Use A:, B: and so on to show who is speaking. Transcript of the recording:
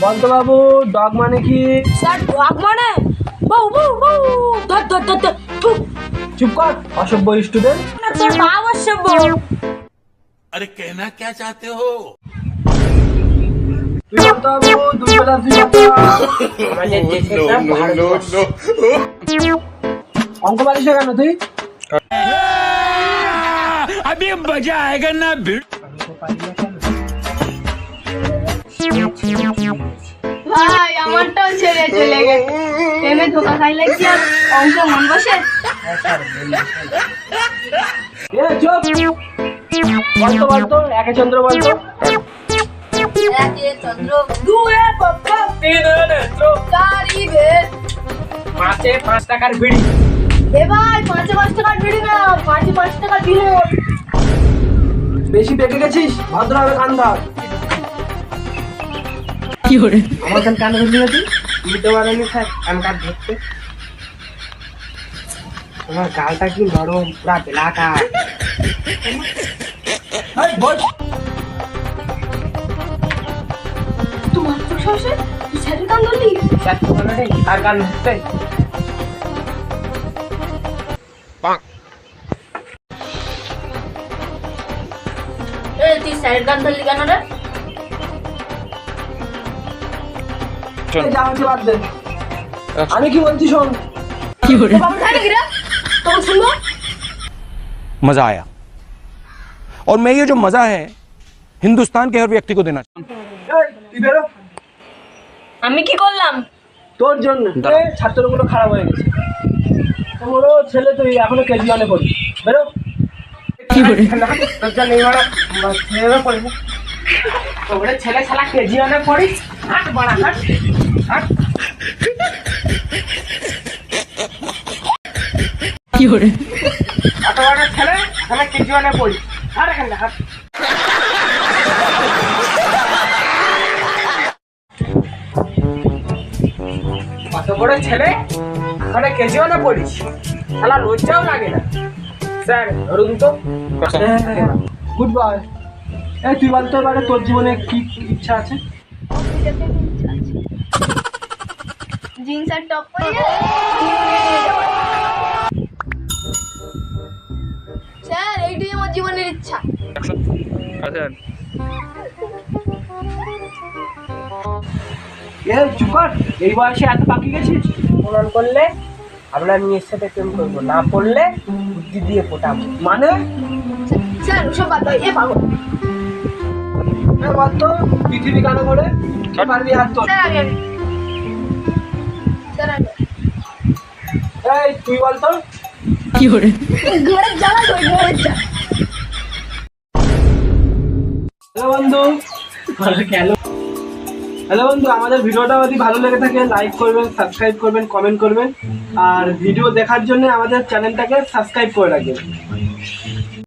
A: বলতো বাবু ডগ মানে কি?
B: স্যার ডগ মানে বউ বউ বউ ধর ধর ধর ধর থু।
A: চুপ কর অসভ্য স্টুডেন্ট।
B: না তোর বাপ অসভ্য।
C: अरे कहना क्या चाहते हो?
A: তুই বলতো বাবু 2 প্লাস 2 কত?
D: আমাদের দেশের নাম ভারতবর্ষ।
A: অঙ্ক পারিস না কেন তুই?
C: अभी मजा आएगा ना भिड़।
B: ভাই আমারটাও ছেড়ে চলে গেছে। প্রেমে ধোকা খাইলে কি আর অঙ্ক মন বসে?
A: এ চুপ। বলতো একে চন্দ্র বলতো।
B: একে চন্দ্র দুয়ে পপ্পা
D: তিনে নেত্র,
B: চারি বেদ।
D: পাঁচে 5 টাকার বিড়ি।
B: এ ভাই 5 টাকার বিড়ি না 5 টাকার বিনোদ।
A: বেশি পেকে গেছিস ভদ্রভাবে কান ধর।
D: কি করে?
A: আমার কান ধরলি না তুই?
D: বুঝতে পারেনি স্যার কান কাট ধরতে। আমার গালটা কি নরম, পুরা বেলাকার।
A: এই বস।
B: তোমার তো শাসে তুই স্যারের কান ধরলি?
D: স্যার তো বলে রে, আর গান ধরতে।
B: এ তুই স্যারের কান ধরলি কেন রে?
A: এই যা হচ্ছে বাদ দে। আমি কি বলছি শোন।
D: কি করে?
B: বাবা খাই নাকি রে? তখন শুনবো।
E: मजा आया और मैं ये जो मजा है हिंदुस्तान के हर व्यक्ति को देना चाहता हूं।
A: এই তুই বেরো।
B: আমি কি করলাম?
A: তোর জন্য ছাত্রগুলো খারাপ হয়ে গেছে। তোরও ছেলে তুই এখনো কেজি ওয়ানে পড়িস। বেরো।
D: কি করে? তোর জন্য এইবার ছেলে পড়বে। তোরে ছেলে শালা কেজি অনেক পড়িস। হাট বড়া হাট। হাট।
E: কি করে?
D: এত বড় ছেলে এখানে কেজি অনেক পড়িস। হাট এখানে হাট। কত বড় ছেলে এখানে কেজি অনেক পড়িস। শালা লজ্জাও লাগে না। স্যার ধরুন তো।
A: Good boy. এই তুই বলতে পারে তোর জীবনে কি ইচ্ছা আছে?
B: জিন্স আর টপ পরে স্যার এইটাই আমার জীবনের ইচ্ছা।
A: এ চুপ কর। এই বয়সে এত পাকি গেছিস?
D: প্রমাণ করলে আমরা মেয়ের সাথে প্রেম করবো, না পড়লে বুদ্ধি দিয়ে ফোটাবো।
A: মানে
B: স্যার ওসব বাদ দাও। এ পাগল।
A: বলতো পৃথিবী কেন করে পারবি হাত তোর।
B: স্যার আগে স্যার আগে
A: এই তুই বলতো।
E: কি করে?
B: ঘরের জ্বালা কই ঘরের জ্বালা।
A: হ্যালো বন্ধু। হ্যালো বন্ধু, আমাদের ভিডিওটা যদি ভালো লেগে থাকে লাইক করবেন, সাবস্ক্রাইব করবেন, কমেন্ট করবেন আর ভিডিও দেখার জন্য আমাদের চ্যানেলটাকে সাবস্ক্রাইব করে রাখবেন।